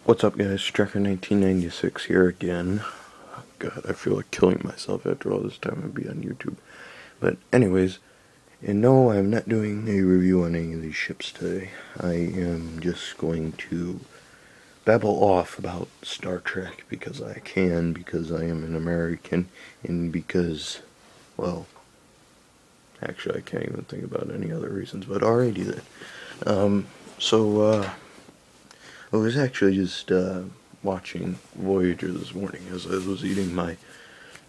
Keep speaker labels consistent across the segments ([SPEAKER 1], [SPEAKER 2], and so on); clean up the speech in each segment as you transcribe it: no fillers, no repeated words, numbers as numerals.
[SPEAKER 1] What's up, guys? Trekker1996 here again. God, I feel like killing myself after all this time I'd be on YouTube. But anyways, and no, I'm not doing a review on any of these ships today. I am just going to babble off about Star Trek because I can, because I am an American, and because, well, actually I can't even think about any other reasons, but alrighty then. I was actually just watching Voyager this morning as I was eating my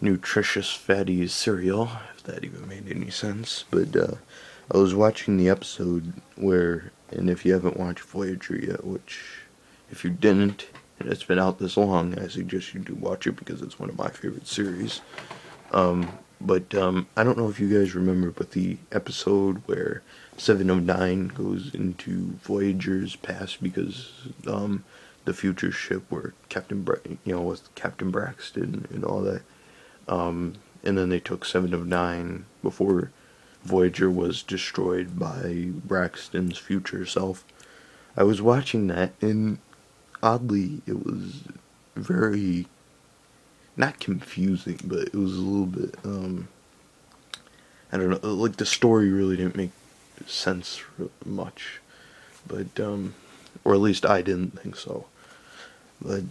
[SPEAKER 1] nutritious fatty cereal, if that even made any sense. But I was watching the episode where, and if you haven't watched Voyager yet, which if you didn't, and it's been out this long, I suggest you do watch it because it's one of my favorite series. I don't know if you guys remember, but the episode where Seven of Nine goes into Voyager's past because the future ship where with Captain Braxton and all that, and then they took Seven of Nine before Voyager was destroyed by Braxton's future self. I was watching that, and oddly, it was very not confusing, but it was a little bit, I don't know, like the story really didn't make sense much, but, or at least I didn't think so, but,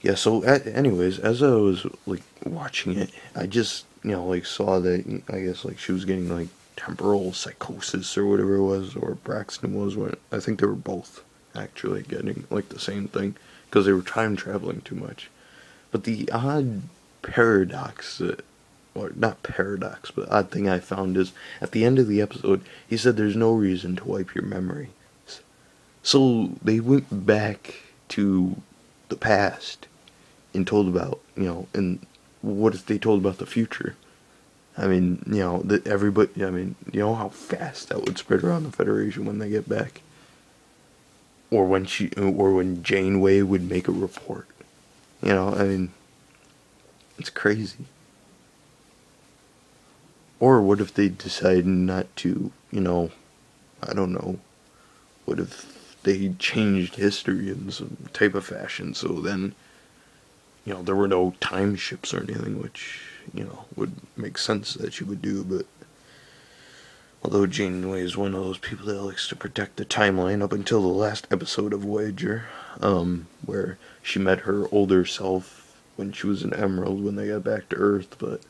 [SPEAKER 1] yeah, so, anyways, as I was, like, watching it, I just, like, saw that, I guess, like, she was getting, like, temporal psychosis or whatever it was, or Braxton was, when, I think they were both actually getting, like, the same thing, because they were time traveling too much. But the odd paradox, or not paradox, but odd thing I found is at the end of the episode, he said there's no reason to wipe your memory. So they went back to the past and told about, and what if they told about the future? I mean, that everybody, I mean, how fast that would spread around the Federation when they get back. Or when Janeway would make a report. I mean, it's crazy. Or what if they decide not to, I don't know. What if they changed history in some type of fashion so then, there were no time ships or anything, which, would make sense that she would do, but although Janeway is one of those people that likes to protect the timeline up until the last episode of Voyager, where she met her older self when she was an Emerald when they got back to Earth, but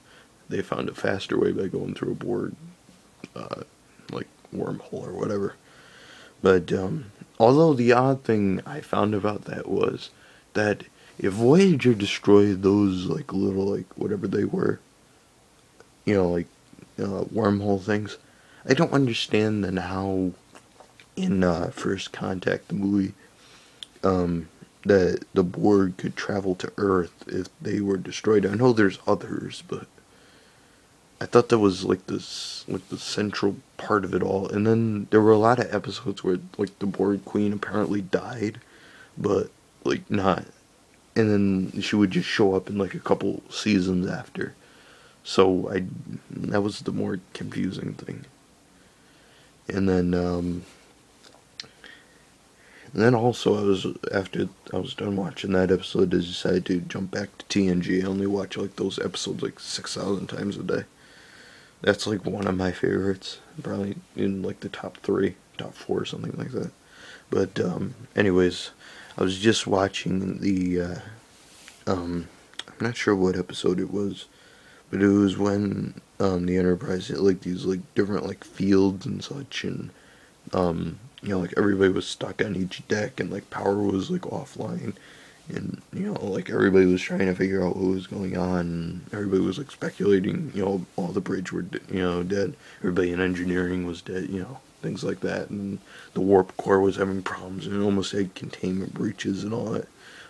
[SPEAKER 1] they found a faster way by going through a board, like wormhole or whatever. But although the odd thing I found about that was that if Voyager destroyed those like little like whatever they were, wormhole things, I don't understand then how in First Contact, the movie, that the Borg could travel to Earth if they were destroyed. I know there's others, but I thought that was like this, like the central part of it all. And then there were a lot of episodes where like the Borg Queen apparently died, but like not. And then she would just show up in like a couple seasons after. So that was the more confusing thing. And then also after I was done watching that episode, I decided to jump back to TNG. I only watch like those episodes like 6,000 times a day. That's like one of my favorites, probably in like the top 3, top 4, something like that. But anyways, I was just watching I'm not sure what episode it was, but it was when the Enterprise hit like these like different like fields and such, and like everybody was stuck on each deck, and like power was like offline, and like everybody was trying to figure out what was going on, and everybody was like speculating, all the bridge were dead, everybody in engineering was dead, things like that, and the warp core was having problems, and it almost had containment breaches and all that.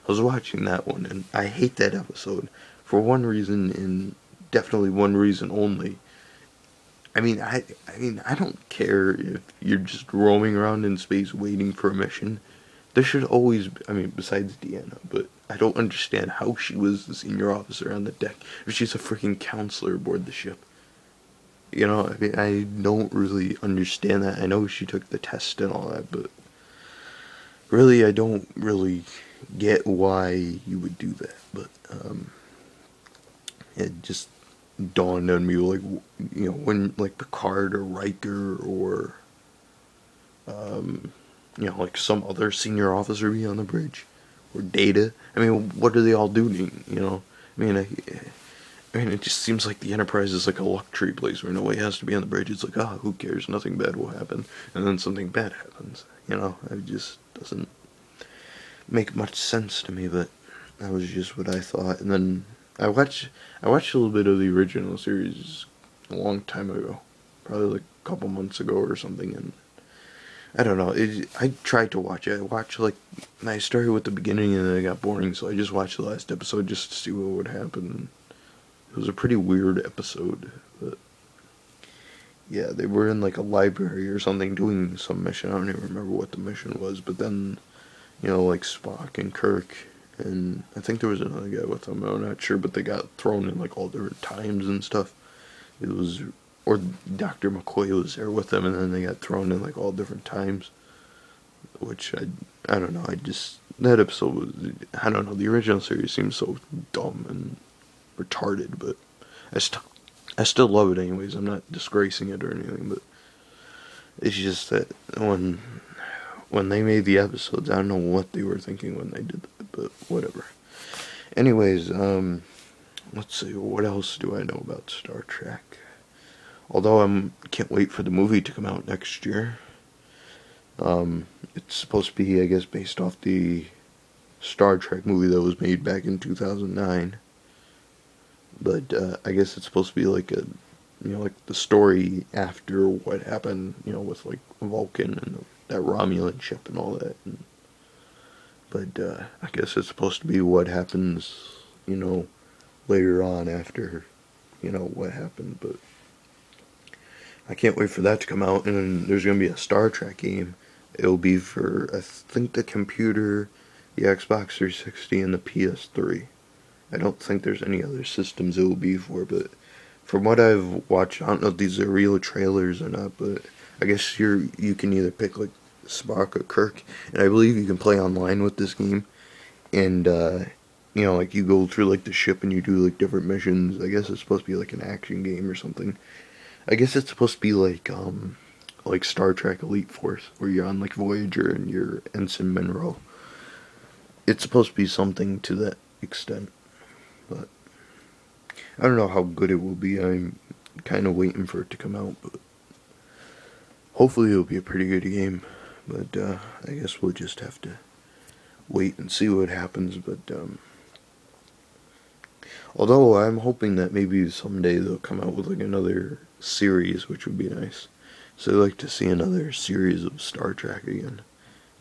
[SPEAKER 1] I was watching that one, and I hate that episode for one reason, and definitely one reason only. I mean, I don't care if you're just roaming around in space waiting for a mission. There should always be, I mean, besides Deanna, but I don't understand how she was the senior officer on the deck if she's a freaking counselor aboard the ship. I mean, I don't really understand that. I know she took the test and all that, but really, I don't really get why you would do that, but it just dawned on me, like, when like Picard or Riker or like some other senior officer be on the bridge, or Data. I mean, what are they all doing? I mean, it just seems like the Enterprise is like a luxury place where nobody has to be on the bridge. It's like, ah, who cares? Nothing bad will happen, and then something bad happens. It just doesn't make much sense to me. But that was just what I thought. And then I watched a little bit of the original series a long time ago, probably like a couple months ago or something, and I don't know. I tried to watch it. I started with the beginning and then it got boring, so I just watched the last episode just to see what would happen. It was a pretty weird episode, but yeah, they were in like a library or something doing some mission. I don't even remember what the mission was, but then, like Spock and Kirk, and I think there was another guy with them. I'm not sure, but they got thrown in like all different times and stuff. It was, or Dr. McCoy was there with them, and then they got thrown in like all different times. Which I don't know. That episode was, I don't know. The original series seems so dumb and retarded, but I still I still love it anyways. I'm not disgracing it or anything, but it's just that when they made the episodes, I don't know what they were thinking when they did that, but whatever. Anyways, let's see, what else do I know about Star Trek? Although can't wait for the movie to come out next year. It's supposed to be, I guess, based off the Star Trek movie that was made back in 2009. But I guess it's supposed to be like like the story after what happened, with like Vulcan and that Romulan ship and all that. But I guess it's supposed to be what happens, later on after, what happened. But I can't wait for that to come out. And then there's gonna be a Star Trek game. It'll be for, I think, the computer, the Xbox 360, and the PS3. I don't think there's any other systems it will be for, but from what I've watched, I don't know if these are real trailers or not, but I guess you can either pick like Spock or Kirk, and I believe you can play online with this game, and like you go through like the ship and you do like different missions. I guess it's supposed to be like an action game or something. I guess it's supposed to be like Star Trek Elite Force, where you're on like Voyager and you're Ensign Monroe. It's supposed to be something to that extent, but I don't know how good it will be. I'm kind of waiting for it to come out, but hopefully it'll be a pretty good game. But I guess we'll just have to wait and see what happens. But although I'm hoping that maybe someday they'll come out with like another series, which would be nice. So I'd like to see another series of Star Trek again.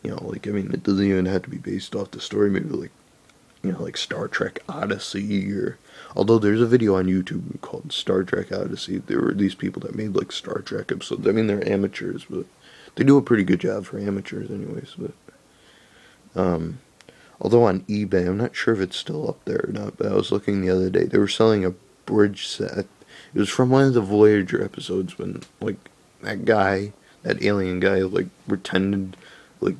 [SPEAKER 1] I mean, it doesn't even have to be based off the story. Maybe like Star Trek Odyssey, or although there's a video on YouTube called Star Trek Odyssey. There were these people that made like Star Trek episodes. I mean, they're amateurs, but they do a pretty good job for amateurs, anyways. But although on eBay, I'm not sure if it's still up there or not. But I was looking the other day. They were selling a bridge set. It was from one of the Voyager episodes when like that alien guy, like pretended like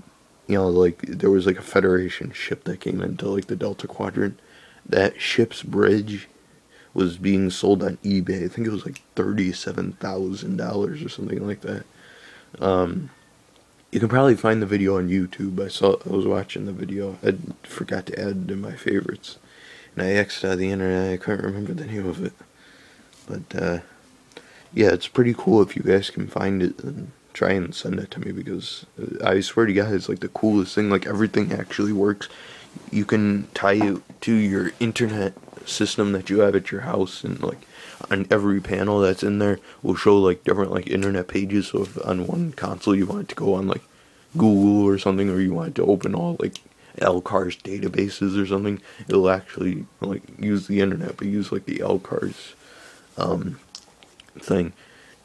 [SPEAKER 1] like there was like a Federation ship that came into like the Delta Quadrant. That ship's bridge was being sold on eBay. I think it was like $37,000 or something like that. You can probably find the video on YouTube. I was watching the video. I forgot to add it in my favorites, and I X'd out the internet. I couldn't remember the name of it, but yeah, it's pretty cool if you guys can find it and try and send it to me, because I swear to God, it's like the coolest thing. Like, everything actually works. You can tie it to your internet system that you have at your house, and like on every panel that's in there will show like different like internet pages. So if on one console you want it to go on like Google or something, or you want it to open all like LCARS databases or something, it'll actually like use the internet, but use like the LCARS thing.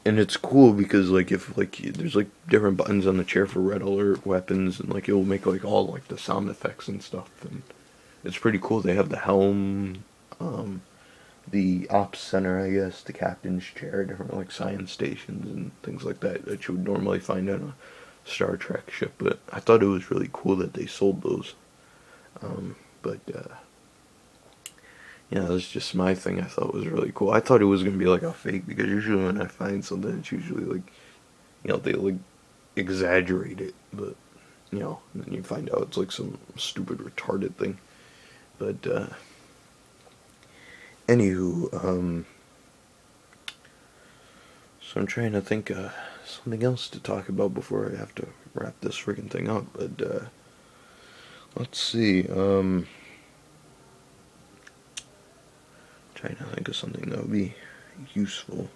[SPEAKER 1] And it's cool because like if like there's like different buttons on the chair for red alert weapons, and like it will make like all like the sound effects and stuff, and it's pretty cool. They have the helm, the ops center, I guess, the captain's chair, different like science stations and things like that that you would normally find on Star Trek ship, but I thought it was really cool that they sold those. But yeah, that's just my thing. I thought was really cool. I thought it was gonna be like a fake because usually when I find something, it's usually like, they like exaggerate it, but and then you find out it's like some stupid retarded thing. But anywho, so I'm trying to think something else to talk about before I have to wrap this freaking thing up. But let's see. Trying to think of something that would be useful.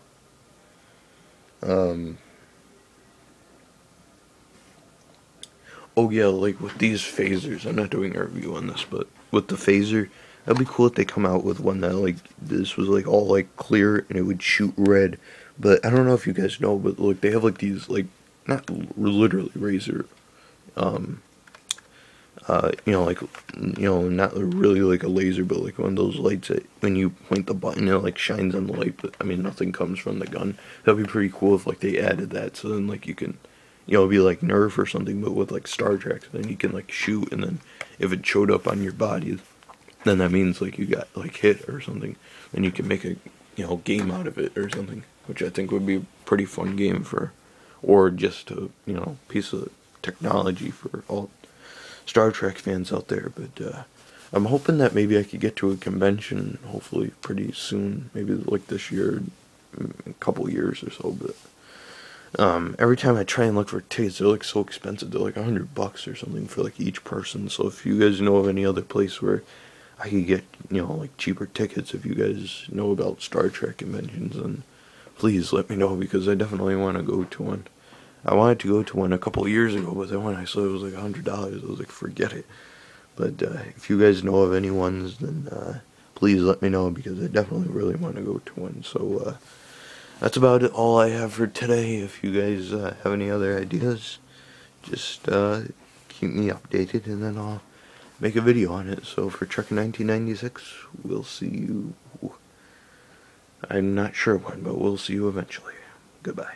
[SPEAKER 1] Oh yeah, like with these phasers, I'm not doing a review on this, but with the phaser, that'd be cool if they come out with one that like this was like all like clear and it would shoot red. But I don't know if you guys know, but like they have like these like not literally razor, um, like not really like a laser, but like one of those lights that when you point the button, it like shines on the light. But I mean, nothing comes from the gun. That'd be pretty cool if like they added that, so then like you can it'd be like Nerf or something, but with like Star Trek. So then you can like shoot, and then if it showed up on your body, then that means like you got like hit or something. Then you can make a game out of it or something, which I think would be a pretty fun game for, or just a piece of technology for all Star Trek fans out there. But I'm hoping that maybe I could get to a convention, hopefully pretty soon, maybe like this year, a couple years or so. But every time I try and look for tickets, they're like so expensive. They're like $100 or something for like each person. So if you guys know of any other place where I could get like cheaper tickets, if you guys know about Star Trek conventions, then please let me know, because I definitely want to go to one. I wanted to go to one a couple of years ago, but then when I saw it was like $100, I was like, forget it. But if you guys know of any ones, then please let me know, because I definitely really want to go to one. So that's about it, all I have for today. If you guys have any other ideas, just keep me updated, and then I'll make a video on it. So for Trek 1996, we'll see you. I'm not sure when, but we'll see you eventually. Goodbye.